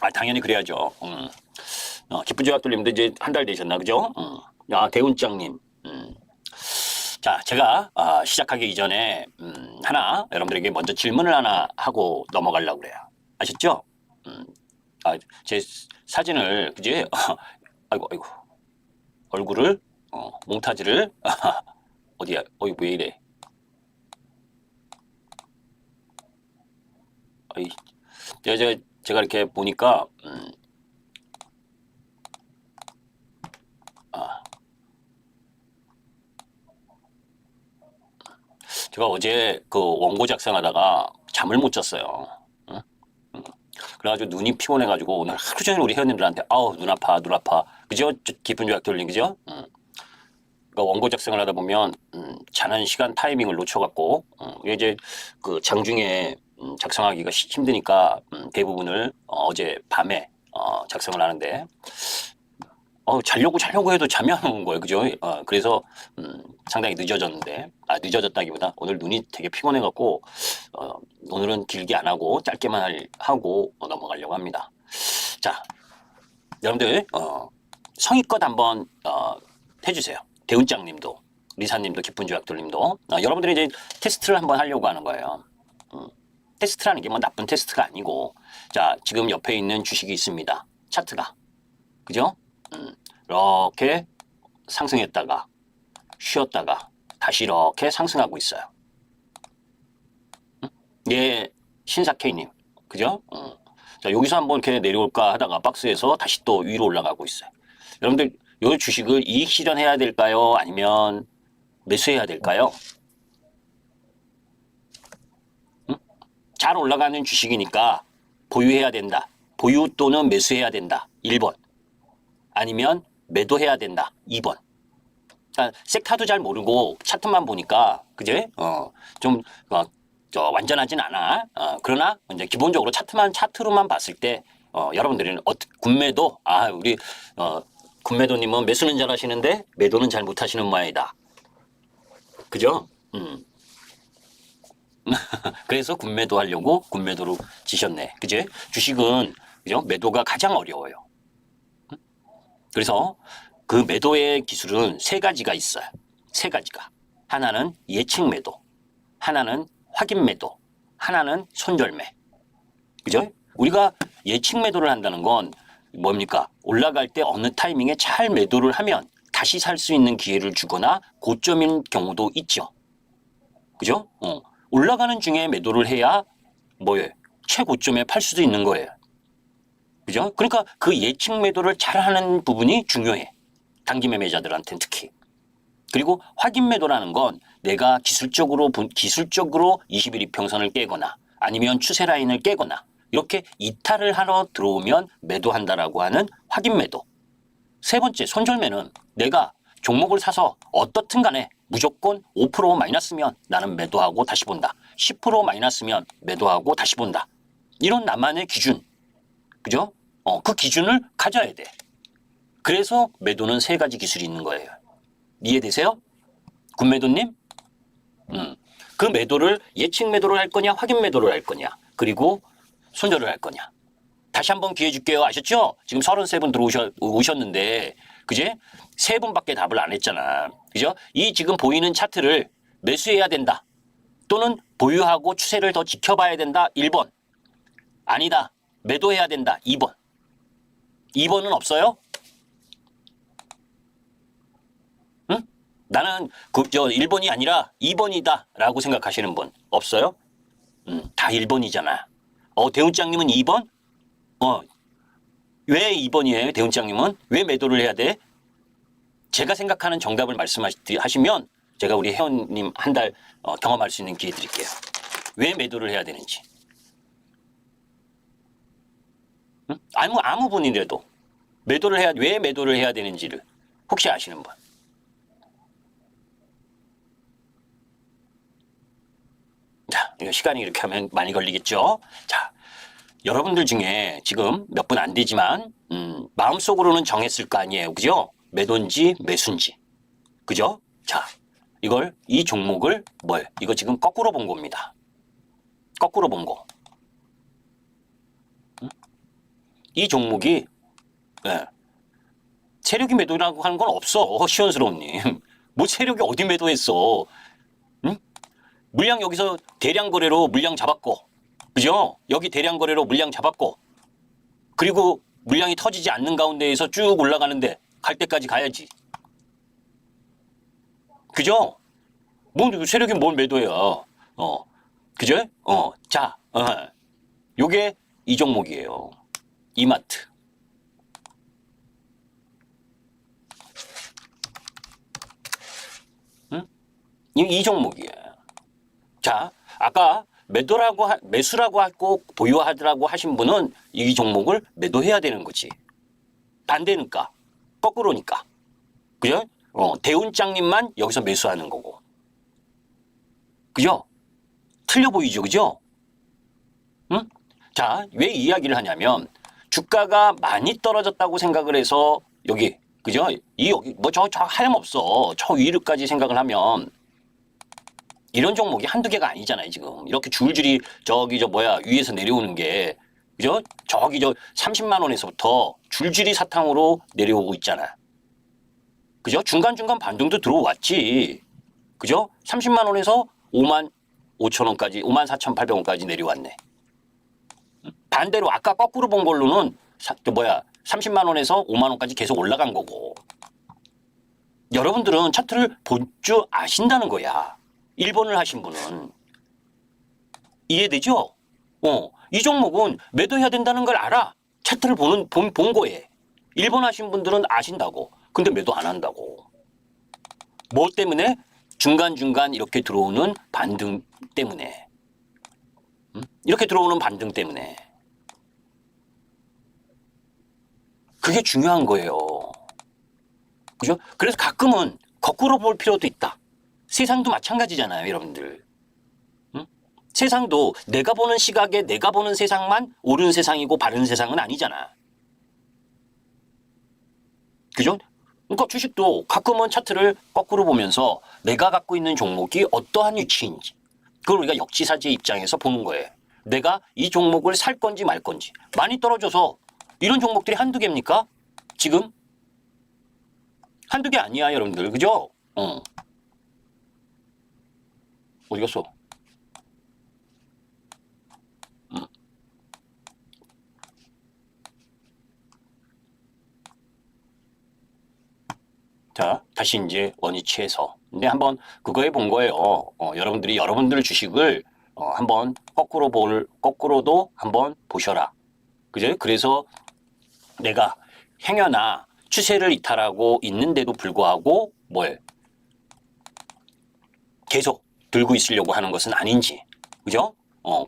아, 당연히 그래야죠. 기쁜 조약돌님도 이제 한 달 되셨나, 그죠? 아, 대훈장님. 자, 제가 시작하기 이전에 하나 여러분들에게 먼저 질문을 하나 하고 넘어가려고 그래요. 아셨죠? 제 사진을 그지? 아이고 아이고 얼굴을 몽타주를 어디야? 어이 왜 이래? 어이 제가 이렇게 보니까 제가 어제 그 원고 작성하다가 잠을 못 잤어요. 응? 그래가지고 눈이 피곤해가지고 오늘 하루 종일 우리 회원님들한테 아우 눈 아파 눈 아파 그죠? 기쁜 조약 돌림 그죠? 그러니까 원고 작성을 하다 보면 자는 시간 타이밍을 놓쳐갖고 이게 이제 그 장중에 작성하기가 힘드니까 대부분을 어제 밤에 작성을 하는데 자려고 해도 잠이 안 오는 거예요. 그죠? 그래서, 상당히 늦어졌는데, 늦어졌다기보다 오늘 눈이 되게 피곤해갖고, 오늘은 길게 안 하고 짧게만 하고 넘어가려고 합니다. 자, 여러분들, 성의껏 한번, 해주세요. 대훈장 님도, 리사님도, 기쁜 조약돌님도. 여러분들이 이제 테스트를 한번 하려고 하는 거예요. 테스트라는 게 뭐 나쁜 테스트가 아니고, 자, 지금 옆에 있는 주식이 있습니다. 차트가. 그죠? 이렇게 상승했다가 쉬었다가 다시 이렇게 상승하고 있어요. 예, 신사케이님, 그죠? 자, 여기서 한번 이렇게 내려올까 하다가 박스에서 다시 또 위로 올라가고 있어요. 여러분들, 이 주식을 이익 실현해야 될까요? 아니면 매수해야 될까요? 잘 올라가는 주식이니까 보유해야 된다. 보유 또는 매수해야 된다. 1번. 아니면 매도해야 된다. 2번. 그러니까 섹터도 잘 모르고 차트만 보니까 그제 좀 완전하진 않아. 그러나 이제 기본적으로 차트로만 봤을 때 여러분들은 군매도 우리 군매도님은 매수는 잘 하시는데 매도는 잘 못하시는 모양이다. 그죠? 그래서 군매도 하려고 군매도로 지셨네. 그제? 주식은 그죠? 매도가 가장 어려워요. 그래서 그 매도의 기술은 세 가지가 있어요. 세 가지가. 하나는 예측 매도, 하나는 확인 매도, 하나는 손절매. 그죠? 우리가 예측 매도를 한다는 건 뭡니까? 올라갈 때 어느 타이밍에 잘 매도를 하면 다시 살 수 있는 기회를 주거나 고점인 경우도 있죠. 그죠? 올라가는 중에 매도를 해야 뭐예요? 최고점에 팔 수도 있는 거예요. 그죠? 그러니까 그 예측 매도를 잘하는 부분이 중요해. 단기 매매자들한테는 특히. 그리고 확인 매도라는 건 내가 기술적으로 21일 이평선을 깨거나 아니면 추세 라인을 깨거나 이렇게 이탈을 하러 들어오면 매도한다라고 하는 확인 매도. 세 번째 손절매는 내가 종목을 사서 어떻든 간에 무조건 5% 마이너스면 나는 매도하고 다시 본다. 10% 마이너스면 매도하고 다시 본다. 이런 나만의 기준. 그죠? 그 기준을 가져야 돼. 그래서 매도는 세 가지 기술이 있는 거예요. 이해되세요? 군매도님? 그 매도를 예측 매도를 할 거냐, 확인 매도를 할 거냐, 그리고 손절을 할 거냐. 다시 한번 기회 줄게요. 아셨죠? 지금 33분 들어오셨는데, 그제? 세 분밖에 답을 안 했잖아. 그죠? 이 지금 보이는 차트를 매수해야 된다. 또는 보유하고 추세를 더 지켜봐야 된다. 1번. 아니다. 매도해야 된다. 2번. 2번은 없어요? 응? 나는 1번이 아니라 2번이다 라고 생각하시는 분 없어요? 다 1번이잖아. 대훈장님은 2번? 왜 2번이에요? 대훈장님은? 왜 매도를 해야 돼? 제가 생각하는 정답을 말씀하시면 제가 우리 회원님 한 달 경험할 수 있는 기회 드릴게요. 왜 매도를 해야 되는지. 응? 아무 분이라도 왜 매도를 해야 되는지를 혹시 아시는 분? 자, 이거 시간이 이렇게 하면 많이 걸리겠죠? 자, 여러분들 중에 지금 몇 분 안 되지만, 마음속으로는 정했을 거 아니에요. 그죠? 매도인지 매수인지. 그죠? 자, 이 종목을 이거 지금 거꾸로 본 겁니다. 거꾸로 본 거. 이 종목이 예, 세력이 매도라고 하는 건 없어. 시원스러운님. 뭐 세력이 어디 매도했어. 응? 물량 여기서 대량 거래로 물량 잡았고, 그죠? 여기 대량 거래로 물량 잡았고, 그리고 물량이 터지지 않는 가운데에서 쭉 올라가는데 갈 때까지 가야지. 그죠? 뭐 세력이 뭘 매도해야. 그죠? 자, 요게 이 종목이에요. 이마트. 응? 이 종목이에요. 자, 아까 매수라고 하고 보유하더라고 하신 분은 이 종목을 매도해야 되는 거지. 반대니까. 거꾸로니까. 그죠? 대운장님만 여기서 매수하는 거고. 그죠? 틀려 보이죠? 그죠? 응? 자, 왜 이야기를 하냐면 주가가 많이 떨어졌다고 생각을 해서 여기 그죠? 여기 뭐 저 하염없어. 저 위로까지 생각을 하면 이런 종목이 한두 개가 아니잖아요, 지금. 이렇게 줄줄이 위에서 내려오는 게 그죠? 30만 원에서부터 줄줄이 사탕으로 내려오고 있잖아. 그죠? 중간중간 반등도 들어왔지. 그죠? 30만 원에서 5만 5천 원까지, 5만 4,800원까지 내려왔네. 반대로 아까 거꾸로 본 걸로는 30만 원에서 5만 원까지 계속 올라간 거고. 여러분들은 차트를 볼 줄 아신다는 거야. 1번을 하신 분은. 이해되죠? 이 종목은 매도해야 된다는 걸 알아. 차트를 본 거에. 1번 하신 분들은 아신다고. 근데 매도 안 한다고. 뭐 때문에? 중간중간 이렇게 들어오는 반등 때문에. 이렇게 들어오는 반등 때문에. 그게 중요한 거예요. 그죠? 그래서 가끔은 거꾸로 볼 필요도 있다. 세상도 마찬가지잖아요, 여러분들. 응? 세상도 내가 보는 시각에 내가 보는 세상만 옳은 세상이고 바른 세상은 아니잖아. 그죠? 그러니까 주식도 가끔은 차트를 거꾸로 보면서 내가 갖고 있는 종목이 어떠한 위치인지 그걸 우리가 역지사지의 입장에서 보는 거예요. 내가 이 종목을 살 건지 말 건지. 많이 떨어져서 이런 종목들이 한두 개입니까? 지금? 한두 개 아니야, 여러분들. 그죠? 어디 갔어? 자, 다시 이제 원위치에서. 근데 한번 그거에 본 거예요. 여러분들 주식을 한번 거꾸로도 한번 보셔라. 그죠? 그래서 내가 행여나 추세를 이탈하고 있는데도 불구하고 계속 들고 있으려고 하는 것은 아닌지. 그죠?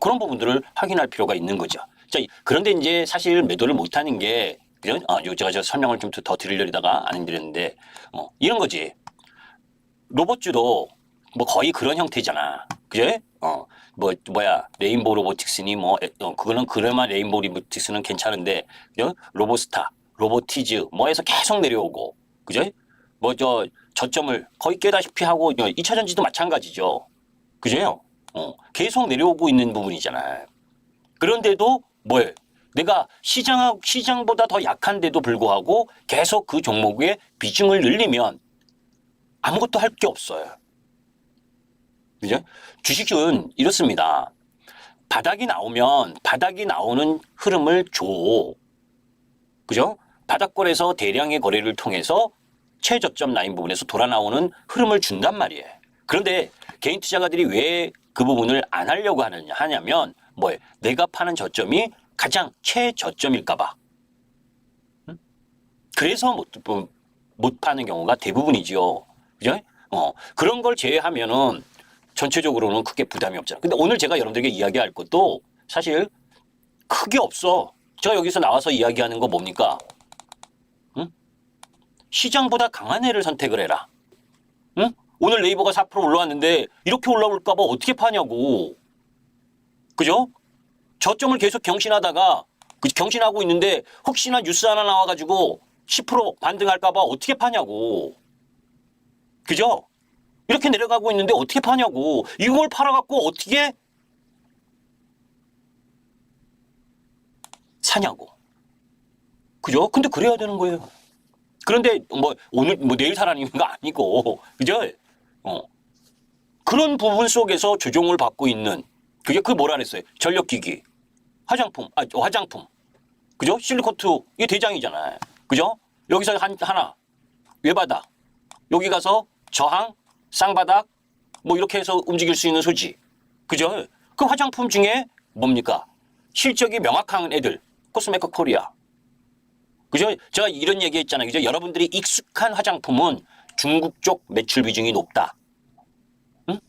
그런 부분들을 확인할 필요가 있는 거죠. 자, 그런데 이제 사실 매도를 못하는 게 그죠? 제가 설명을 좀 더 드리려다가 안 드렸는데 이런 거지. 로봇주도 뭐 거의 그런 형태잖아. 그제? 레인보우 로보틱스니 그거는 그나마 레인보우 로보틱스는 괜찮은데, 그죠? 로보스타, 로보티즈 해서 계속 내려오고, 그죠? 저점을 거의 깨다시피 하고, 2차 전지도 마찬가지죠. 그죠? 계속 내려오고 있는 부분이잖아. 그런데도 내가 시장보다 더 약한데도 불구하고 계속 그 종목의 비중을 늘리면 아무것도 할 게 없어요. 그죠? 주식은 이렇습니다. 바닥이 나오는 흐름을 줘. 그죠? 바닥권에서 대량의 거래를 통해서 최저점 라인 부분에서 돌아 나오는 흐름을 준단 말이에요. 그런데 개인 투자가들이 왜 그 부분을 안 하려고 하냐면 내가 파는 저점이 가장 최저점일까 봐. 그래서 못 파는 경우가 대부분이죠. 그죠? 그런 걸 제외하면은 전체적으로는 크게 부담이 없잖아. 근데 오늘 제가 여러분들에게 이야기할 것도 사실 크게 없어. 제가 여기서 나와서 이야기하는 거 뭡니까? 응? 시장보다 강한 애를 선택을 해라. 응? 오늘 네이버가 4% 올라왔는데 이렇게 올라올까 봐 어떻게 파냐고. 그죠? 저점을 계속 경신하다가 경신하고 있는데 혹시나 뉴스 하나 나와가지고 10% 반등할까 봐 어떻게 파냐고. 그죠? 이렇게 내려가고 있는데 어떻게 파냐고. 이걸 팔아갖고 어떻게 사냐고. 그죠? 근데 그래야 되는 거예요. 그런데 뭐 오늘 뭐 내일 사라는 거 아니고, 그죠? 어. 그런 부분 속에서 조종을 받고 있는 그게 그 뭐라 그랬어요? 전력기기, 화장품, 그죠? 실리코트 이게 대장이잖아요. 그죠? 여기서 하나 외바닥, 여기 가서 저항, 쌍바닥 뭐 이렇게 해서 움직일 수 있는 소지, 그죠? 그 화장품 중에 뭡니까? 실적이 명확한 애들, 코스메카 코리아. 그죠? 제가 이런 얘기 했잖아요. 그죠? 여러분들이 익숙한 화장품은 중국 쪽 매출 비중이 높다. 응?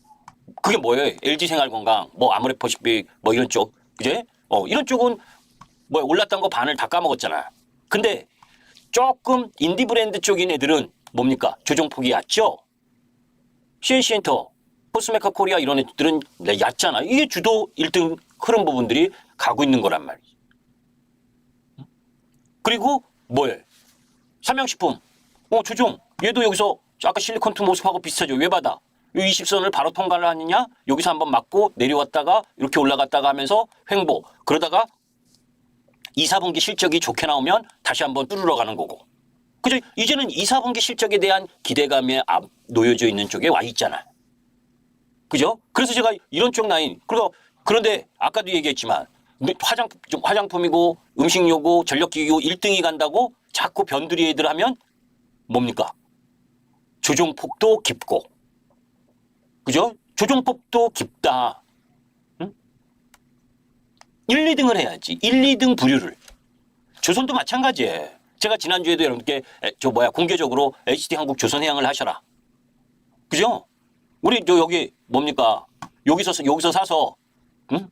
그게 뭐예요? LG생활건강, 뭐 아모레퍼시픽, 뭐 이런 쪽. 그죠? 이런 쪽은 뭐 올랐던 거 반을 다 까먹었잖아. 근데 조금 인디 브랜드 쪽인 애들은 뭡니까? 조정폭이 얕죠? CNC엔터, 코스메카 코리아 이런 애들은 얕잖아. 이게 주도 1등 흐름 부분들이 가고 있는 거란 말이지. 그리고 뭐예요? 삼양식품, 조종. 얘도 여기서 아까 실리콘트 모습하고 비슷하죠. 왜 받아? 이 20선을 바로 통과를 하느냐? 여기서 한번 맞고 내려왔다가 이렇게 올라갔다가 하면서 횡보. 그러다가 2, 4분기 실적이 좋게 나오면 다시 한번 뚫으러 가는 거고. 그죠? 이제는 2, 4분기 실적에 대한 기대감에 놓여져 있는 쪽에 와 있잖아. 그죠? 그래서 제가 이런 쪽 라인. 그런데 아까도 얘기했지만 화장품이고 음식료고 전력기기고 1등이 간다고 자꾸 변두리 애들 하면 뭡니까? 조종폭도 깊고. 그죠? 조종폭도 깊다. 응? 1, 2등을 해야지. 1, 2등 부류를. 조선도 마찬가지예요. 제가 지난주에도 여러분께 공개적으로 HD한국 조선해양을 하셔라. 그죠? 우리 여기 뭡니까? 여기서 사서 응?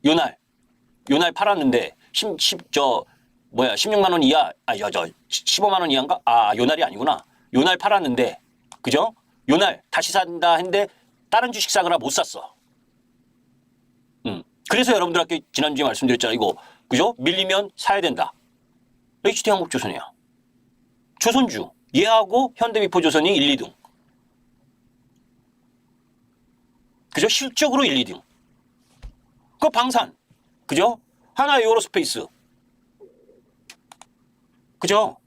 요날 팔았는데 16만 원 이하 15만 원 이하인가? 요날이 아니구나. 요날 팔았는데 그죠? 요날 다시 산다 했는데 다른 주식 사느라 못 샀어. 그래서 여러분들한테 지난주에 말씀드렸잖아요. 이거 그죠? 밀리면 사야 된다. HD한국조선이야. 조선주 얘하고 현대미포조선이 1, 2등. 그죠? 실적으로 1, 2등. 그 방산. 그죠? 하나에어로스페이스. 그죠?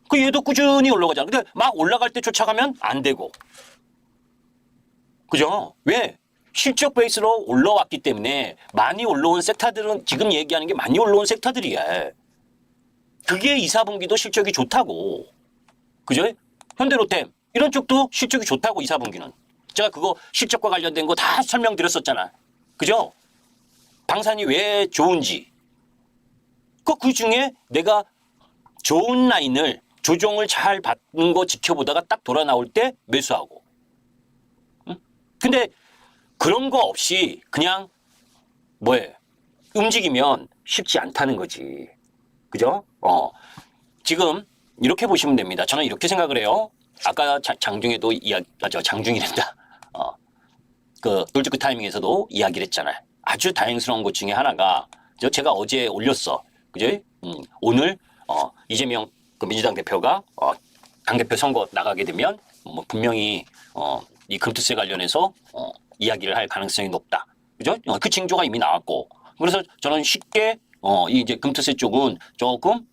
그 얘도 꾸준히 올라가잖아. 근데 막 올라갈 때 쫓아가면 안 되고. 그죠? 왜? 실적 베이스로 올라왔기 때문에 많이 올라온 섹터들은 지금 얘기하는 게 많이 올라온 섹터들이야. 그게 2, 4분기도 실적이 좋다고. 그죠? 현대로템 이런 쪽도 실적이 좋다고 2, 4분기는. 제가 그거 실적과 관련된 거 다 설명드렸었잖아. 그죠? 방산이 왜 좋은지. 그 중에 내가 좋은 라인을 조정을 잘 받는 거 지켜보다가 딱 돌아 나올 때 매수하고. 응? 근데 그런 거 없이 그냥 움직이면 쉽지 않다는 거지. 그죠? 지금 이렇게 보시면 됩니다. 저는 이렇게 생각을 해요. 아까 장중에도 장중이란다. 그 놀즈크 타이밍에서도 이야기를 했잖아요. 아주 다행스러운 것 중에 하나가 제가 어제 올렸어. 그죠? 오늘 이재명 그 민주당 대표가 당대표 선거 나가게 되면 분명히 이 금투세 관련해서 이야기를 할 가능성이 높다. 그죠? 그 징조가 이미 나왔고. 그래서 저는 쉽게 이제 금투세 쪽은 조금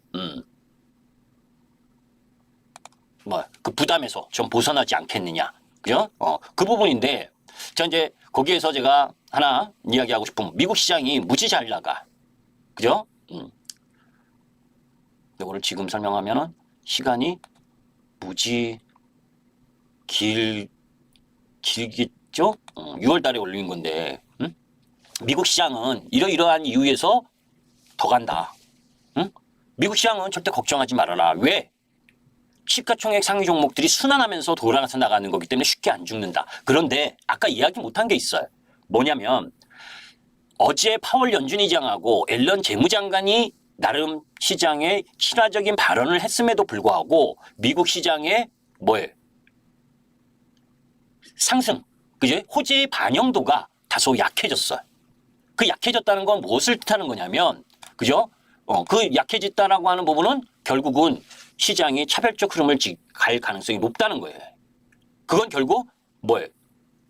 그 부담에서 좀 벗어나지 않겠느냐. 그죠? 그 부분인데 자 이제 거기에서 제가 하나 이야기하고 싶은 미국 시장이 무지 잘 나가. 그죠? 이거를 지금 설명하면은 시간이 무지 길겠죠? 6월 달에 올린 건데, 미국 시장은 이러이러한 이유에서 더 간다. 미국 시장은 절대 걱정하지 말아라. 왜? 시가총액 상위 종목들이 순환하면서 돌아가서 나가는 거기 때문에 쉽게 안 죽는다. 그런데 아까 이야기 못한 게 있어요. 뭐냐면 어제 파월 연준의장하고 앨런 재무장관이 나름 시장에 친화적인 발언을 했음에도 불구하고 미국 시장의 상승, 그죠? 호재의 반영도가 다소 약해졌어요. 그 약해졌다는 건 무엇을 뜻하는 거냐면, 그죠? 그 약해졌다라고 하는 부분은 결국은 시장이 차별적 흐름을 갈 가능성이 높다는 거예요. 그건 결국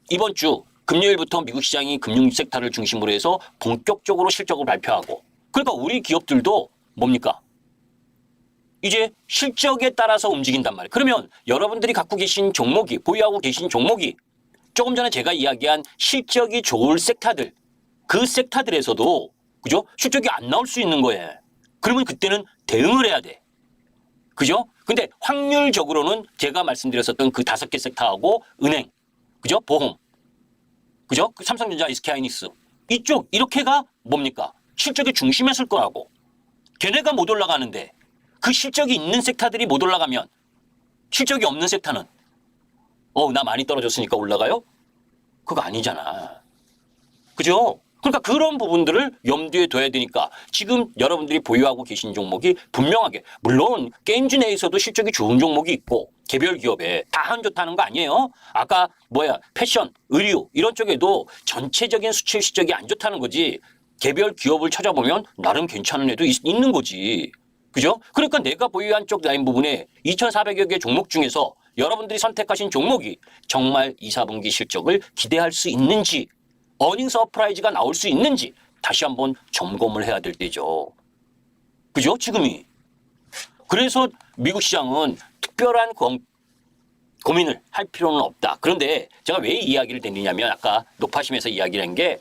이번 주 금요일부터 미국 시장이 금융 섹터를 중심으로 해서 본격적으로 실적을 발표하고 그러니까 우리 기업들도 뭡니까? 이제 실적에 따라서 움직인단 말이에요. 그러면 여러분들이 갖고 계신 종목이 보유하고 계신 종목이 조금 전에 제가 이야기한 실적이 좋을 섹터들 그 섹터들에서도 그죠? 실적이 안 나올 수 있는 거예요. 그러면 그때는 대응을 해야 돼. 그죠? 근데 확률적으로는 제가 말씀드렸었던 그 5개 섹터하고 은행, 그죠? 보험, 그죠? 그 삼성전자, SK하이닉스 이쪽 이렇게가 뭡니까? 실적의 중심에 설 거라고. 걔네가 못 올라가는데 그 실적이 있는 섹터들이 못 올라가면 실적이 없는 섹터는 나 많이 떨어졌으니까 올라가요? 그거 아니잖아. 그죠? 그러니까 그런 부분들을 염두에 둬야 되니까 지금 여러분들이 보유하고 계신 종목이 분명하게 물론 게임주 내에서도 실적이 좋은 종목이 있고 개별 기업에 다 안 좋다는 거 아니에요. 아까 패션, 의류 이런 쪽에도 전체적인 수출 실적이 안 좋다는 거지 개별 기업을 찾아보면 나름 괜찮은 애도 있는 거지. 그죠? 그러니까 내가 보유한 쪽 라인 부분에 2,400여 개 종목 중에서 여러분들이 선택하신 종목이 정말 2, 4분기 실적을 기대할 수 있는지 어닝 서프라이즈가 나올 수 있는지 다시 한번 점검을 해야 될 때죠. 그죠? 지금이. 그래서 미국 시장은 특별한 고민을 할 필요는 없다. 그런데 제가 왜 이 이야기를 드리냐면 아까 높아심에서 이야기를 한 게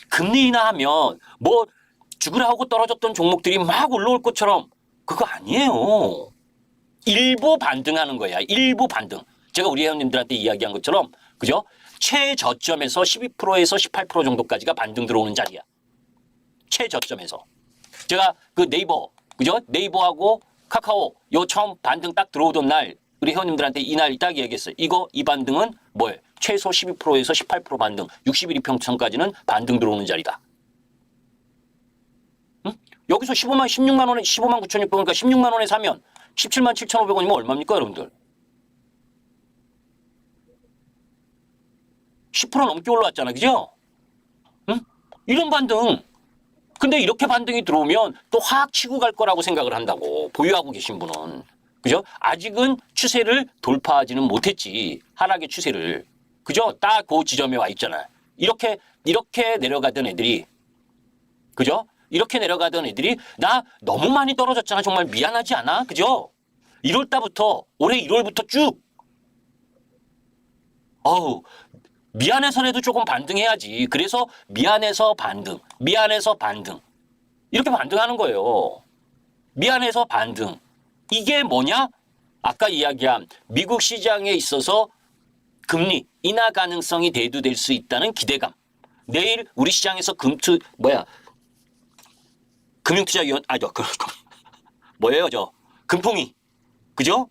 금리 인하하면 뭐 죽으라 하고 떨어졌던 종목들이 막 올라올 것처럼 그거 아니에요. 일부 반등하는 거야. 일부 반등. 제가 우리 회원님들한테 이야기한 것처럼 그죠? 최저점에서 12%에서 18% 정도까지가 반등 들어오는 자리야. 최저점에서. 제가 그 네이버, 그죠? 네이버하고 카카오 요 처음 반등 딱 들어오던 날 우리 회원님들한테 이날 딱 얘기했어요. 이 반등은 뭐예요? 최소 12%에서 18% 반등, 60일 이평선까지는 반등 들어오는 자리다. 응? 여기서 16만 원에 15만 9,600원, 그러니까 16만 원에 사면 17만 7,500원이면 얼마입니까, 여러분들? 10% 넘게 올라왔잖아, 그죠? 응? 이런 반등. 근데 이렇게 반등이 들어오면 또 확 치고 갈 거라고 생각을 한다고, 보유하고 계신 분은. 그죠? 아직은 추세를 돌파하지는 못했지, 하락의 추세를. 그죠? 딱 그 지점에 와 있잖아. 이렇게 내려가던 애들이, 그죠? 이렇게 내려가던 애들이 나 너무 많이 떨어졌잖아. 정말 미안하지 않아? 그죠? 1월 달부터, 올해 1월부터 쭉. 미안해서라도 조금 반등해야지. 그래서 미안해서 반등, 미안해서 반등. 이렇게 반등하는 거예요. 미안해서 반등. 이게 뭐냐? 아까 이야기한 미국 시장에 있어서 금리 인하 가능성이 대두될 수 있다는 기대감. 내일 우리 시장에서 금융투자위원, 금통위. 그죠?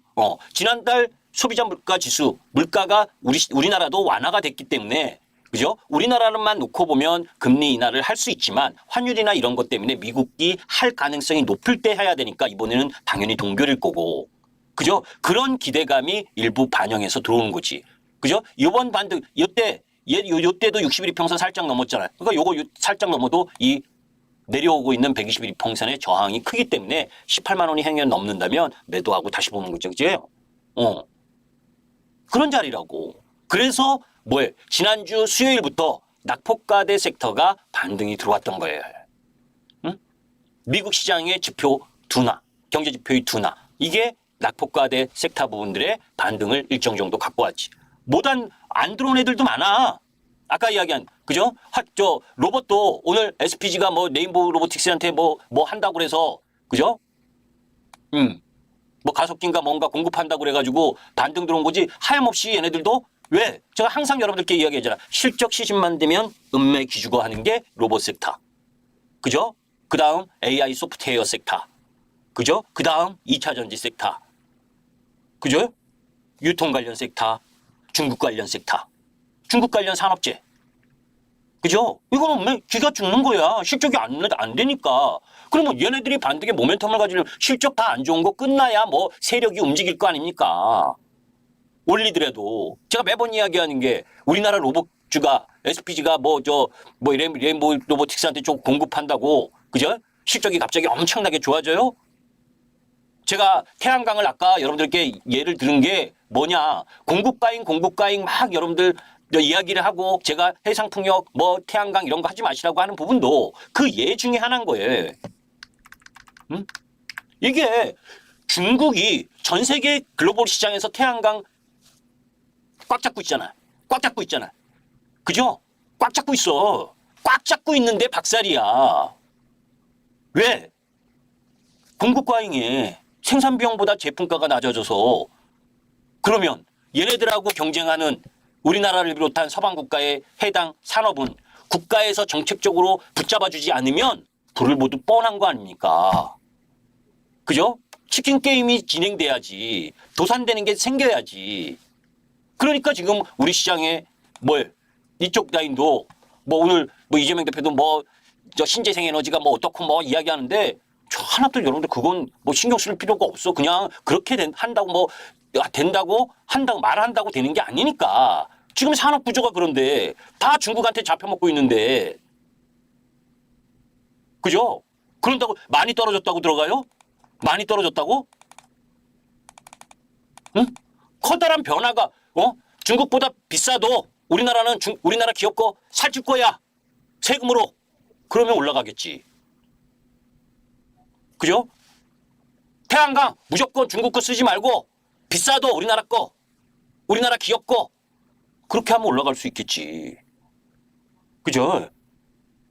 지난달 소비자 물가 지수, 물가가 우리나라도 완화가 됐기 때문에, 그죠? 우리나라만 놓고 보면 금리 인하를 할 수 있지만 환율이나 이런 것 때문에 미국이 할 가능성이 높을 때 해야 되니까 이번에는 당연히 동결일 거고, 그죠? 그런 기대감이 일부 반영해서 들어오는 거지. 그죠? 이번 반등, 요때도 60일 이평선 살짝 넘었잖아요. 그러니까 요거 살짝 넘어도 이 내려오고 있는 120일 이평선의 저항이 크기 때문에 18만 원이 행여 넘는다면 매도하고 다시 보는 거죠. 그죠? 그런 자리라고. 그래서 지난주 수요일부터 낙폭과대 섹터가 반등이 들어왔던 거예요. 응? 미국 시장의 지표 둔화, 경제 지표의 둔화. 이게 낙폭과대 섹터 부분들의 반등을 일정 정도 갖고 왔지. 안 들어온 애들도 많아. 아까 이야기한, 그죠? 로봇도 오늘 SPG가 네임보 로보틱스한테 한다고 그래서, 그죠? 가속기인가 뭔가 공급한다고 그래가지고 반등 들어온 거지. 하염없이 얘네들도 왜? 제가 항상 여러분들께 이야기하잖아. 실적 시즌만 되면 음매 기주거 하는 게 로봇 섹터. 그죠? 그 다음 AI 소프트웨어 섹터. 그죠? 그 다음 2차 전지 섹터. 그죠? 유통 관련 섹터. 중국 관련 섹터. 중국 관련 산업재. 그죠? 이거는 기가 죽는 거야. 실적이 안 되니까. 그러면 얘네들이 반등의 모멘텀을 가지려면 실적 다 안 좋은 거 끝나야 세력이 움직일 거 아닙니까? 올리더라도. 제가 매번 이야기하는 게 우리나라 로봇주가 SPG가 레인보우 로보틱스한테 좀 공급한다고. 그죠? 실적이 갑자기 엄청나게 좋아져요? 제가 태양광을 아까 여러분들께 예를 들은 게 뭐냐. 공급가잉 막 여러분들 이야기를 하고 제가 해상풍력 뭐 태양광 이런 거 하지 마시라고 하는 부분도 그 예 중에 하나인 거예요. 응? 이게 중국이 전 세계 글로벌 시장에서 태양광 꽉 잡고 있잖아. 꽉 잡고 있잖아. 그죠? 꽉 잡고 있어. 꽉 잡고 있는데 박살이야. 왜? 공급 과잉에 생산 비용보다 제품가가 낮아져서 그러면 얘네들하고 경쟁하는 우리나라를 비롯한 서방 국가의 해당 산업은 국가에서 정책적으로 붙잡아주지 않으면 불을 모두 뻔한 거 아닙니까? 그죠? 치킨 게임이 진행돼야지. 도산되는 게 생겨야지. 그러니까 지금 우리 시장에 이쪽 라인도 오늘 이재명 대표도 저 신재생 에너지가 어떻고 이야기하는데 하나도 여러분들 그건 신경 쓸 필요가 없어. 그냥 그렇게 한다고 된다고 한다고 말한다고 되는 게 아니니까. 지금 산업 구조가 그런데 다 중국한테 잡혀먹고 있는데. 그죠? 그런다고 많이 떨어졌다고 들어가요? 많이 떨어졌다고? 응? 커다란 변화가 중국보다 비싸도 우리나라 기업 거 살줄 거야. 세금으로. 그러면 올라가겠지. 그죠? 태양광 무조건 중국 거 쓰지 말고 비싸도 우리나라 거, 우리나라 기업 거 그렇게 하면 올라갈 수 있겠지. 그죠?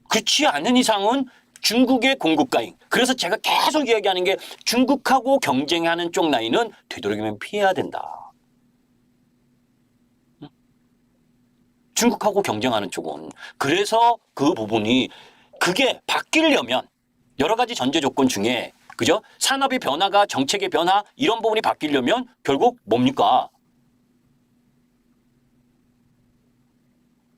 그렇지 않은 이상은 중국의 공급 과잉. 그래서 제가 계속 이야기하는 게 중국하고 경쟁하는 쪽 라인은 되도록이면 피해야 된다. 중국하고 경쟁하는 쪽은. 그래서 그 부분이 그게 바뀌려면 여러 가지 전제 조건 중에 그죠? 산업의 변화가 정책의 변화 이런 부분이 바뀌려면 결국 뭡니까?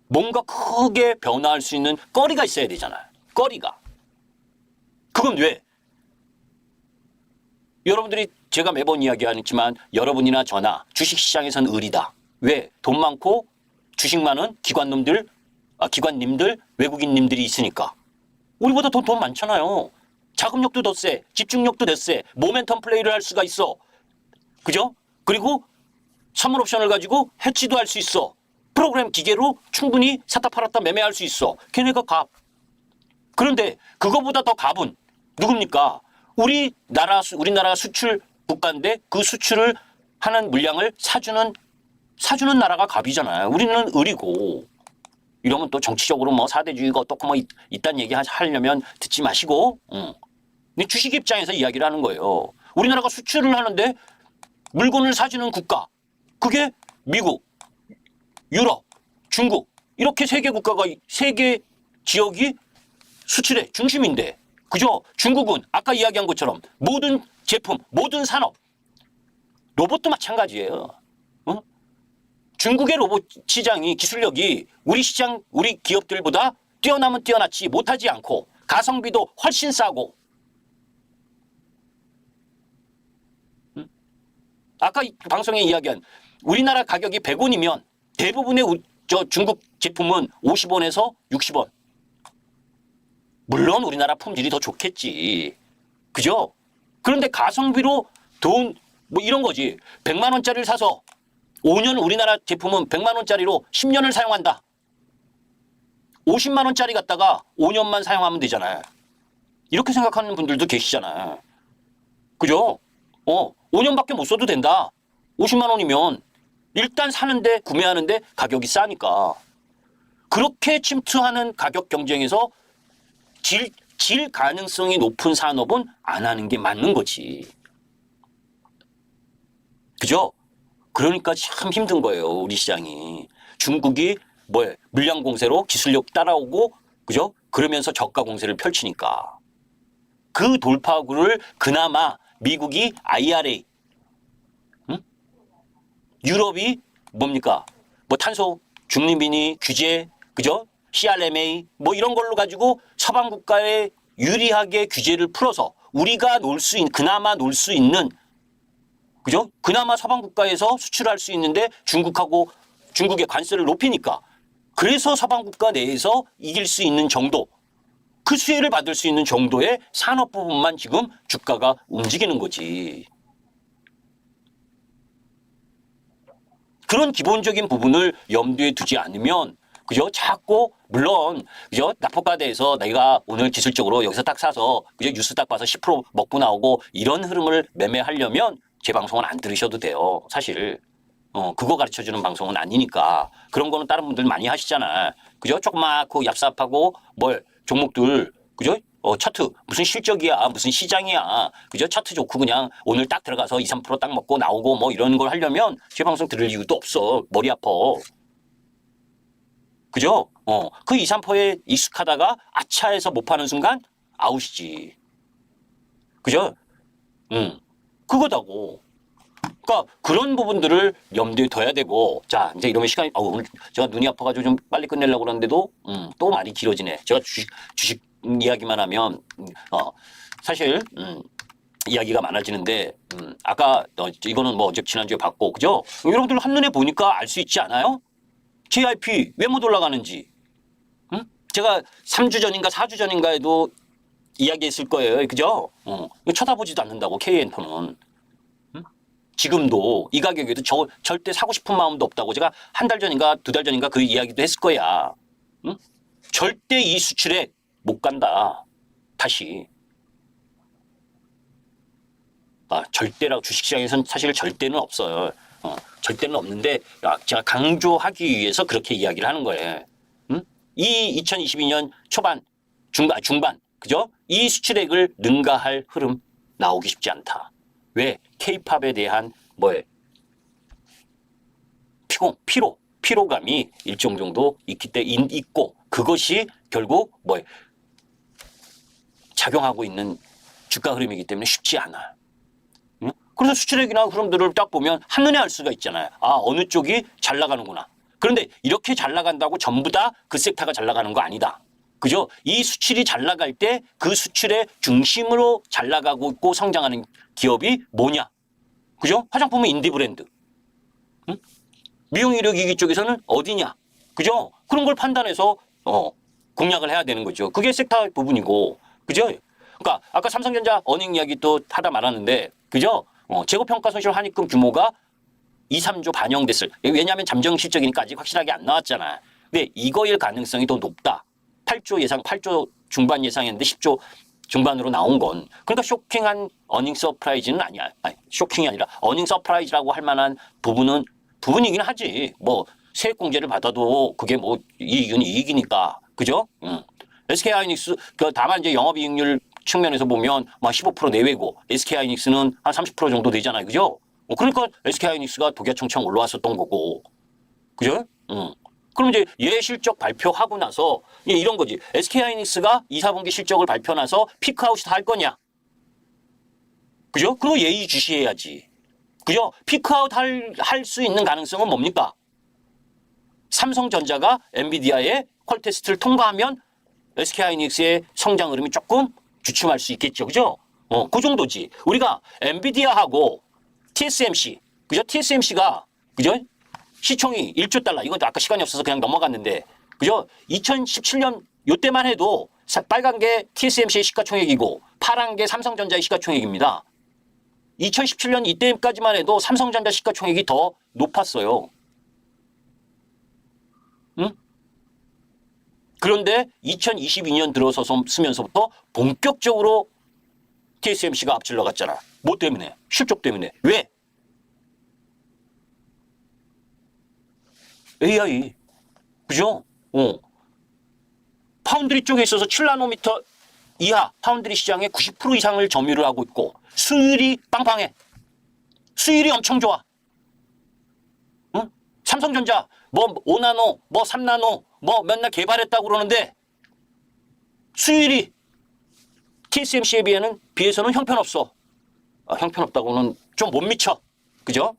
뭔가 크게 변화할 수 있는 거리가 있어야 되잖아요. 거리가. 그건 왜? 여러분들이 제가 매번 이야기하지만 여러분이나 저나 주식시장에서는 의리다. 왜? 돈 많고 주식 많은 기관님들, 외국인님들이 있으니까. 우리보다 돈 많잖아요. 자금력도 더 세, 집중력도 더 세, 모멘텀 플레이를 할 수가 있어. 그죠? 그리고 선물 옵션을 가지고 해치도 할 수 있어. 프로그램 기계로 충분히 샀다 팔았다 매매할 수 있어. 걔네가 갑. 그런데 그거보다 더 갑은 누굽니까? 우리나라 수출 국가인데 그 수출을 하는 물량을 사주는 나라가 갑이잖아요. 우리는 을이고. 이러면 또 정치적으로 사대주의가 어떻고 이딴 얘기 하려면 듣지 마시고. 근데 주식 입장에서 이야기를 하는 거예요. 우리나라가 수출을 하는데 물건을 사주는 국가. 그게 미국, 유럽, 중국 이렇게 세 개 국가가 세 개 지역이 수출의 중심인데 그죠? 중국은 아까 이야기한 것처럼 모든 제품, 모든 산업 로봇도 마찬가지예요. 중국의 로봇 시장이 기술력이 우리 기업들보다 뛰어나면 뛰어났지 못하지 않고 가성비도 훨씬 싸고 아까 방송에 이야기한 우리나라 가격이 100원이면 대부분의 중국 제품은 50원에서 60원. 물론 우리나라 품질이 더 좋겠지. 그죠? 그런데 가성비로 돈 이런 거지. 100만 원짜리를 사서 5년 우리나라 제품은 100만 원짜리로 10년을 사용한다. 50만 원짜리 갖다가 5년만 사용하면 되잖아요. 이렇게 생각하는 분들도 계시잖아요. 그죠? 5년밖에 못 써도 된다. 50만 원이면 일단 사는데 구매하는데 가격이 싸니까. 그렇게 침투하는 가격 경쟁에서 질 가능성이 높은 산업은 안 하는 게 맞는 거지. 그죠? 그러니까 참 힘든 거예요. 우리 시장이. 중국이 물량 공세로 기술력 따라오고 그죠? 그러면서 저가 공세를 펼치니까. 그 돌파구를 그나마 미국이 IRA 유럽이 뭡니까? 탄소 중립인이 규제, 그죠? CRMA 이런 걸로 가지고 서방 국가에 유리하게 규제를 풀어서 우리가 그나마 놀 수 있는 그죠? 그나마 서방 국가에서 수출할 수 있는데 중국의 관세를 높이니까 그래서 서방 국가 내에서 이길 수 있는 정도 그 수혜를 받을 수 있는 정도의 산업 부분만 지금 주가가 움직이는 거지. 그런 기본적인 부분을 염두에 두지 않으면 그죠? 자꾸 물론 그죠? 낙폭과대에서 내가 오늘 기술적으로 여기서 딱 사서 그죠? 뉴스 딱 봐서 10% 먹고 나오고 이런 흐름을 매매하려면 제 방송은 안 들으셔도 돼요. 사실 그거 가르쳐주는 방송은 아니니까. 그런 거는 다른 분들 많이 하시잖아. 그죠? 조그맣고 얍삽하고 뭘 종목들 그죠? 차트 무슨 실적이야 무슨 시장이야 그죠? 차트 좋고 그냥 오늘 딱 들어가서 2, 3%딱 먹고 나오고 뭐 이런 걸 하려면 제 방송 들을 이유도 없어. 머리 아파. 그죠? 그 2, 3%에 익숙하다가 아차해서 못 파는 순간 아웃이지. 그죠? 그거다고. 그러니까 그런 부분들을 염두에 둬야 되고 자 이제 이러면 시간이 오늘 제가 눈이 아파가지고 좀 빨리 끝내려고 그러는데도 또 말이 길어지네. 제가 주식 이야기만 하면 사실 이야기가 많아지는데 아까 이거는 뭐 어제 지난주에 봤고 그죠? 여러분들 한눈에 보니까 알 수 있지 않아요? JIP 왜 못 올라가는지. 제가 3주 전인가 4주 전인가에도 이야기했을 거예요. 그죠? 쳐다보지도 않는다고 KN터는. 지금도 이 가격에도 절대 사고 싶은 마음도 없다고 제가 한 달 전인가 2달 전인가 그 이야기도 했을 거야. 절대 이 수출에 못 간다. 다시. 절대라고 주식시장에서는 사실 절대는 없어요. 절대는 없는데 제가 강조하기 위해서 그렇게 이야기를 하는 거예요. 이 2022년 초반, 중반, 그죠? 이 수출액을 능가할 흐름 나오기 쉽지 않다. 왜? K-팝에 대한 피로감이 일정 정도 있고 그것이 결국 작용하고 있는 주가 흐름이기 때문에 쉽지 않아. 그래서 수출액이나 흐름들을 딱 보면 한눈에 알 수가 있잖아요. 어느 쪽이 잘 나가는구나. 그런데 이렇게 잘 나간다고 전부 다 그 섹터가 잘 나가는 거 아니다. 그죠? 이 수출이 잘 나갈 때 그 수출의 중심으로 잘 나가고 있고 성장하는 기업이 뭐냐? 그죠? 화장품은 인디 브랜드. 미용 의료기기 쪽에서는 어디냐? 그죠? 그런 걸 판단해서 공략을 해야 되는 거죠. 그게 섹터 부분이고. 그죠? 그러니까 아까 삼성전자 어닝 이야기 또 하다 말았는데 그죠? 재고평가 손실 환입금 규모가 2, 3조 반영됐을. 왜냐하면 잠정 실적이니까 아직 확실하게 안 나왔잖아. 근데 이거일 가능성이 더 높다. 8조 예상, 8조 중반 예상했는데 10조 중반으로 나온 건. 그러니까 쇼킹한 어닝 서프라이즈는 아니야. 쇼킹이 아니라 어닝 서프라이즈라고 할 만한 부분이긴 하지. 뭐 세액공제를 받아도 그게 뭐 이익은 이익이니까. 그죠? SK하이닉스 다만 이제 영업이익률 측면에서 보면 막 15% 내외고 SK하이닉스는 한 30% 정도 되잖아요. 그죠? 그러니까 SK하이닉스가 독야청청 올라왔었던 거고. 그죠? 그럼 이제 얘 실적 발표하고 나서 이런 거지. SK하이닉스가 2, 4분기 실적을 발표 나서 피크아웃이 다 할 거냐? 그죠? 그거 예의주시해야지. 그죠? 피크아웃 할 수 있는 가능성은 뭡니까? 삼성전자가 엔비디아의 퀄 테스트를 통과하면 SK하이닉스의 성장 흐름이 조금 주춤할 수 있겠죠. 그죠? 그 정도지. 우리가 엔비디아하고 TSMC, 그죠? TSMC가, 그죠? 시총이 1조 달러. 이건 아까 시간이 없어서 그냥 넘어갔는데, 그죠? 2017년 요때만 해도 빨간 게 TSMC의 시가총액이고 파란 게 삼성전자의 시가총액입니다. 2017년 이때까지만 해도 삼성전자 시가총액이 더 높았어요. 그런데 2022년 들어서서 쓰면서부터 본격적으로 TSMC가 앞질러 갔잖아. 뭐 때문에? 실적 때문에. 왜? AI. 그죠? 파운드리 쪽에 있어서 7나노미터 이하 파운드리 시장의 90% 이상을 점유를 하고 있고 수율이 빵빵해. 수율이 엄청 좋아. 삼성전자 뭐 5나노, 뭐 3나노, 뭐 맨날 개발했다고 그러는데 수율이 TSMC에 비해서는 형편없어. 형편없다고는 좀 못 미쳐. 그죠?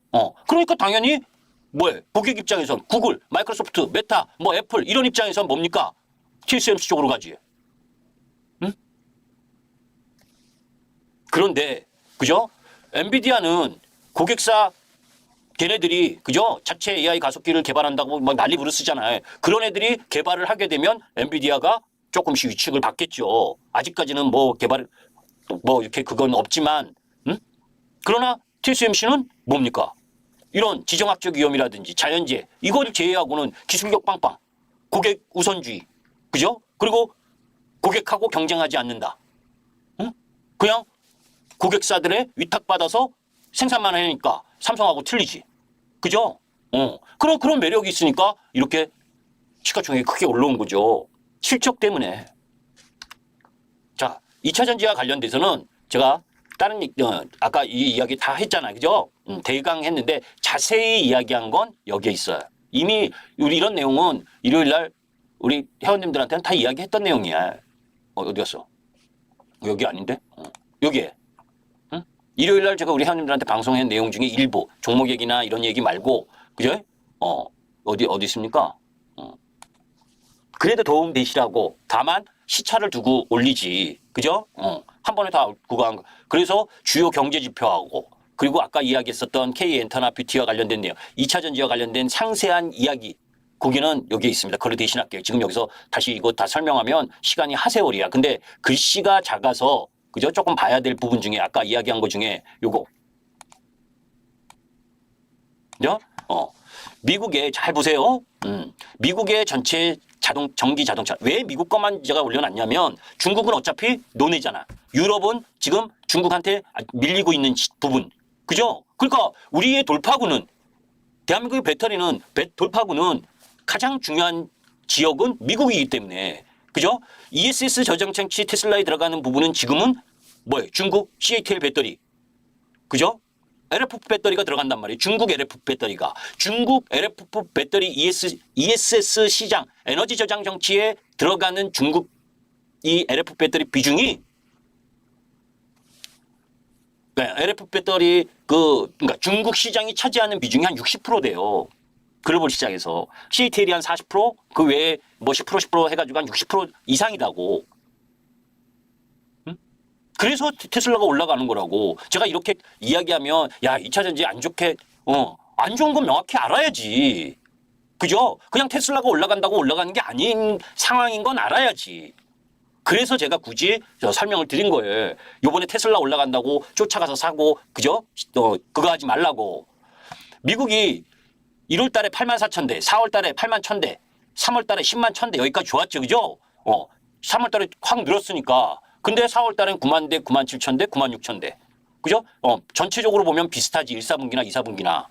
그러니까 당연히 고객 입장에선 구글, 마이크로소프트, 메타, 뭐 애플 이런 입장에선 뭡니까? TSMC 쪽으로 가지. 그런데 그죠? 엔비디아는 고객사 걔네들이 그죠? 자체 AI 가속기를 개발한다고 막 난리 부르스잖아요. 그런 애들이 개발을 하게 되면 엔비디아가 조금씩 위축을 받겠죠. 아직까지는 뭐 이렇게 그건 없지만, 그러나 TSMC는 뭡니까? 이런 지정학적 위험이라든지 자연재해 이걸 제외하고는 기술력 빵빵, 고객 우선주의, 그죠? 그리고 고객하고 경쟁하지 않는다. 응? 그냥 고객사들의 위탁받아서 생산만 하니까 삼성하고 틀리지. 그죠? 그런 매력이 있으니까 이렇게 시가총액이 크게 올라온 거죠. 실적 때문에. 자, 2차 전지와 관련돼서는 제가 다른 아까 이 이야기 다 했잖아요. 그죠? 대강 했는데 자세히 이야기한 건 여기에 있어요. 이미 우리 이런 내용은 일요일 날 우리 회원님들한테는 다 이야기했던 내용이야. 어디 갔어? 여기 아닌데? 여기에. 응? 일요일 날 제가 우리 회원님들한테 방송한 내용 중에 일부 종목 얘기나 이런 얘기 말고 그죠? 어디 있습니까? 그래도 도움 되시라고 다만 시차를 두고 올리지. 그죠? 한 번에 다 그거 그래서 주요 경제 지표하고 그리고 아까 이야기했었던 K엔터나 뷰티와 관련된 내용, 2차 전지와 관련된 상세한 이야기 거기는 여기에 있습니다. 그걸 대신할게요. 지금 여기서 다시 이거 다 설명하면 시간이 하세월이야. 근데 글씨가 작아서 그죠? 조금 봐야 될 부분 중에 아까 이야기한 것 중에 요거. 그죠? 미국에 잘 보세요. 미국의 전체 전기 자동차. 왜 미국 것만 제가 올려놨냐면 중국은 어차피 논외잖아. 유럽은 지금 중국한테 밀리고 있는 부분. 그죠? 그러니까 우리의 돌파구는 대한민국의 배터리는 돌파구는 가장 중요한 지역은 미국이기 때문에. 그죠? ESS 저장장치 테슬라에 들어가는 부분은 지금은 뭐예요? 중국 CATL 배터리. 그죠? LFP 배터리가 들어간단 말이에요. 중국 LFP 배터리가. 중국 LFP 배터리 ESS 시장 에너지 저장 장치에 들어가는 중국 이 LFP 배터리 비중이 LFP 배터리 그러니까 중국 시장이 차지하는 비중이 한 60% 돼요. 글로벌 시장에서. CATL이 한 40%, 그 외에 뭐 10% 해가지고 한 60% 이상이다고. 그래서 테슬라가 올라가는 거라고. 제가 이렇게 이야기하면 야, 2차 전지 안 좋게 안 좋은 건 명확히 알아야지. 그죠? 그냥 테슬라가 올라간다고 올라가는 게 아닌 상황인 건 알아야지. 그래서 제가 굳이 설명을 드린 거예요. 요번에 테슬라 올라간다고 쫓아가서 사고 그죠? 그거 하지 말라고. 미국이 1월 달에 84,000대, 4월 달에 81,000대, 3월 달에 10만 1,000대 여기까지 좋았죠. 그죠? 3월 달에 확 늘었으니까. 근데 4월 달엔 9만 대, 9만 7천 대, 9만 6천 대. 그죠? 전체적으로 보면 비슷하지. 1사분기나 2사분기나.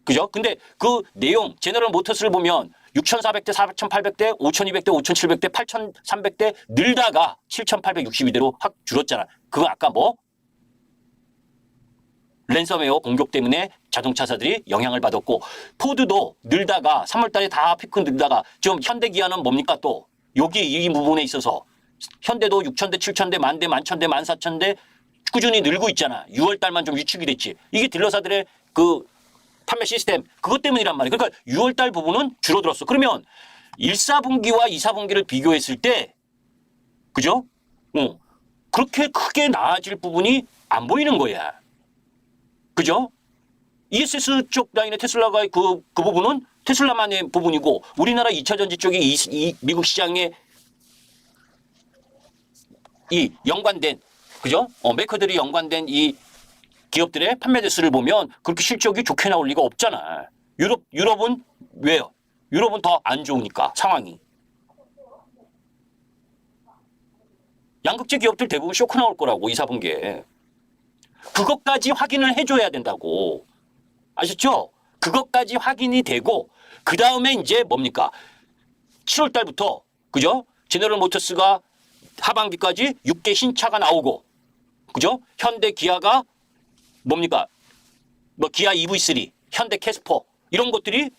그죠? 근데 그 내용, 제너럴 모터스를 보면 6,400대, 4,800대, 5,200대, 5,700대, 8,300대 늘다가 7,862대로 확 줄었잖아. 그거 아까 뭐? 랜섬웨어 공격 때문에 자동차사들이 영향을 받았고 포드도 늘다가 3월 달에 다 피크 늘다가 지금 현대 기아는 뭡니까 또? 여기 이 부분에 있어서 현대도 6,000대, 7,000대, 만대, 11,000대, 14,000대 꾸준히 늘고 있잖아. 6월 달만 좀 위축이 됐지. 이게 딜러사들의 그 판매 시스템 그것 때문이란 말이에요. 그러니까 6월 달 부분은 줄어들었어. 그러면 1사분기와 2사분기를 비교했을 때 그죠? 그렇게 크게 나아질 부분이 안 보이는 거야. 그죠? ESS 쪽 라인의 테슬라가 그 부분은 테슬라만의 부분이고 우리나라 2차 전지 쪽이 이 미국 시장에 이 연관된 그죠? 메이커들이 연관된 이 기업들의 판매 대수를 보면 그렇게 실적이 좋게 나올 리가 없잖아. 유럽은 왜요? 유럽은 더 안 좋으니까 상황이. 양극재 기업들 대부분 쇼크 나올 거라고 2, 4분기에. 그것까지 확인을 해줘야 된다고. 아셨죠? 그것까지 확인이 되고 그 다음에 이제 뭡니까? 7월 달부터 그죠? 제너럴 모터스가 하반기까지 6개 신차가 나오고 그죠? 현대 기아가 뭡니까? 뭐 기아 EV3, 현대 캐스퍼 이런 것들이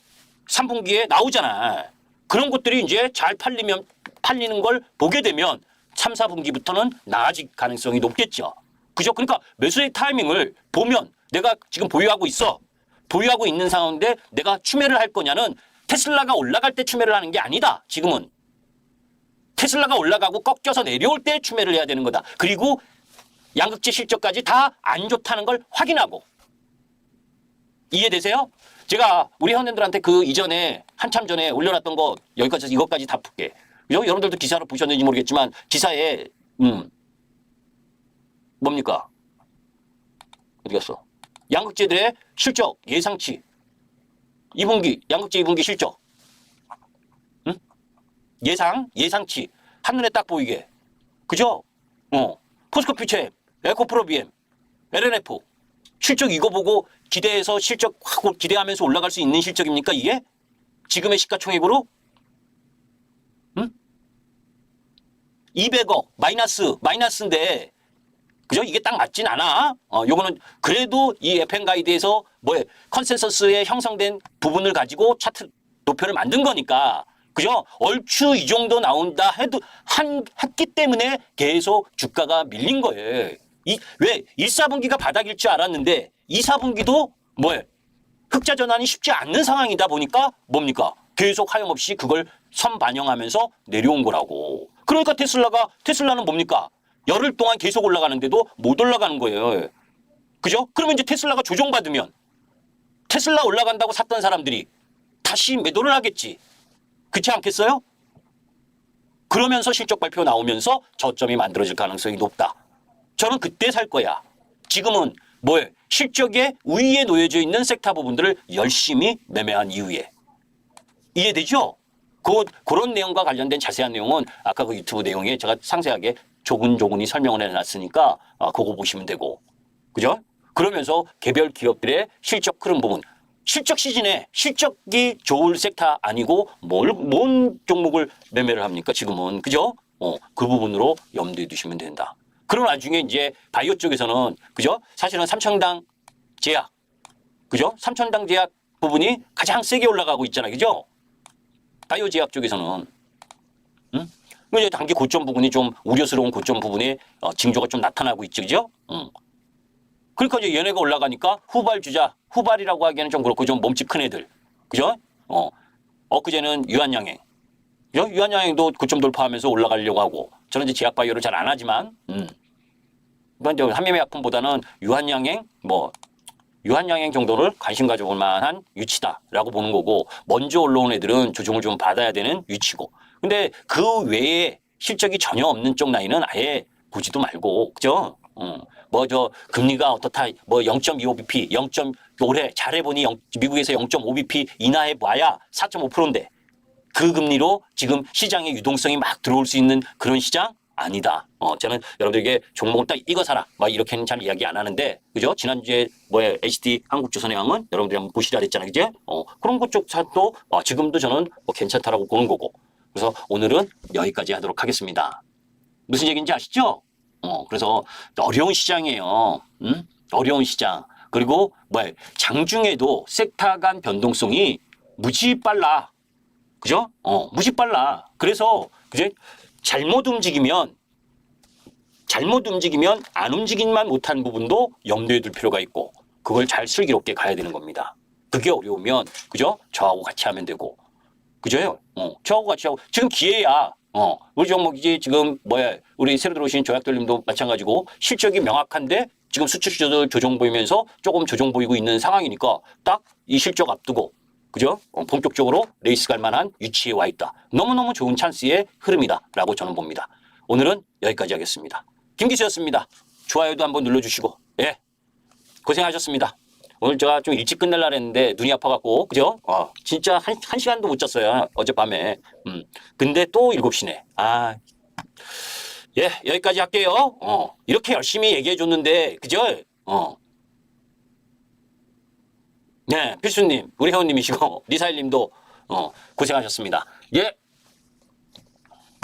3분기에 나오잖아. 그런 것들이 이제 잘 팔리는 걸 보게 되면 3, 4분기부터는 나아질 가능성이 높겠죠. 그죠? 그러니까 매수의 타이밍을 보면 내가 지금 보유하고 있어. 보유하고 있는 상황인데 내가 추매를 할 거냐는 테슬라가 올라갈 때 추매를 하는 게 아니다. 지금은. 테슬라가 올라가고 꺾여서 내려올 때 추매를 해야 되는 거다. 그리고 양극재 실적까지 다 안 좋다는 걸 확인하고. 이해되세요? 제가 우리 회원님들한테 그 이전에 한참 전에 올려놨던 거 여기까지 이것까지 다 풀게. 여러분들도 기사로 보셨는지 모르겠지만 기사에 뭡니까? 어디 갔어? 양극재들의 실적 예상치 2분기 양극재 2분기 실적 응? 예상치 한눈에 딱 보이게 그죠? 포스코 퓨처엠, 에코프로 비엠, LNF 실적 이거 보고 기대해서 실적 확 기대하면서 올라갈 수 있는 실적입니까 이게? 지금의 시가총액으로? 응? 200억 마이너스인데 그죠? 이게 딱 맞진 않아. 요거는 그래도 이 FM 가이드에서 컨센서스에 형성된 부분을 가지고 차트 도표를 만든 거니까 그죠? 얼추 이 정도 나온다 해도 했기 때문에 계속 주가가 밀린 거예요. 왜 1, 4분기가 바닥일 줄 알았는데 2, 4분기도 흑자 전환이 쉽지 않는 상황이다 보니까 뭡니까? 계속 하염없이 그걸 선반영하면서 내려온 거라고. 그러니까 테슬라는 뭡니까? 열흘 동안 계속 올라가는데도 못 올라가는 거예요. 그죠? 그러면 이제 테슬라가 조정받으면 테슬라 올라간다고 샀던 사람들이 다시 매도를 하겠지. 그렇지 않겠어요? 그러면서 실적 발표 나오면서 저점이 만들어질 가능성이 높다. 저는 그때 살 거야. 지금은 실적에 우위에 놓여져 있는 섹터 부분들을 열심히 매매한 이후에. 이해되죠? 그런 내용과 관련된 자세한 내용은 아까 그 유튜브 내용에 제가 상세하게 조근조근히 설명을 해놨으니까 그거 보시면 되고. 그죠? 그러면서 개별 기업들의 실적 흐름 부분. 실적 시즌에 실적이 좋을 섹터 아니고 뭔 종목을 매매를 합니까? 지금은. 그죠? 그 부분으로 염두에 두시면 된다. 그런 와중에 이제 바이오 쪽에서는 그죠? 사실은 삼천당 제약. 그죠? 삼천당 제약 부분이 가장 세게 올라가고 있잖아요. 그죠? 바이오 제약 쪽에서는. 응? 이제 단기 고점 부분이 좀 우려스러운 고점 부분에 징조가 좀 나타나고 있죠. 그죠? 그러니까 이제 얘네가 올라가니까 후발이라고 하기에는 좀 그렇고 좀 몸집 큰 애들. 그죠? 엊그제는 유한양행. 그죠? 유한양행도 고점 돌파하면서 올라가려고 하고. 저는 이제 제약 바이오를 잘 안 하지만, 이제 한미약품보다는 유한양행 정도를 관심 가져볼 만한 위치다라고 보는 거고, 먼저 올라온 애들은 조정을 좀 받아야 되는 위치고. 근데 그 외에 실적이 전혀 없는 쪽 라인은 아예 보지도 말고, 그죠? 금리가 어떻다, 0.25bp, 올해 잘해보니 미국에서 0.5bp 인하해 봐야 4.5%인데, 그 금리로 지금 시장에 유동성이 막 들어올 수 있는 그런 시장? 아니다. 저는 여러분들에게 종목을 딱 이거 사라. 이렇게는 잘 이야기 안 하는데, 그죠? 지난주에 HD 한국조선해양은 여러분들이 한번 보시라 그랬잖아요. 그죠? 그런 것 쪽 사도 지금도 저는 괜찮다라고 보는 거고. 그래서 오늘은 여기까지 하도록 하겠습니다. 무슨 얘기인지 아시죠? 그래서 어려운 시장이에요. 어려운 시장. 그리고 장중에도 섹터 간 변동성이 무지 빨라. 그죠? 무지 빨라. 그래서 그죠? 잘못 움직이면 안 움직이만 못한 부분도 염두에 둘 필요가 있고 그걸 잘 슬기롭게 가야 되는 겁니다. 그게 어려우면 그죠? 저하고 같이 하면 되고 그죠? 저하고 같이 하고 지금 기회야. 우리 종목이지 지금 우리 새로 들어오신 조약돌님도 마찬가지고 실적이 명확한데 지금 수출 조정 보이면서 조금 조정 보이고 있는 상황이니까 딱 이 실적 앞두고 그죠? 본격적으로 레이스 갈 만한 위치에 와 있다. 너무너무 좋은 찬스의 흐름이다라고 저는 봅니다. 오늘은 여기까지 하겠습니다. 김기수였습니다. 좋아요도 한번 눌러주시고 고생하셨습니다. 오늘 제가 좀 일찍 끝낼라 했는데 눈이 아파갖고 그죠? 진짜 한 시간도 못 잤어요. 어젯밤에. 근데 또 7시네. 여기까지 할게요. 이렇게 열심히 얘기해 줬는데 그죠? 네, 필수님, 우리 회원님이시고 리사일님도 고생하셨습니다. 예.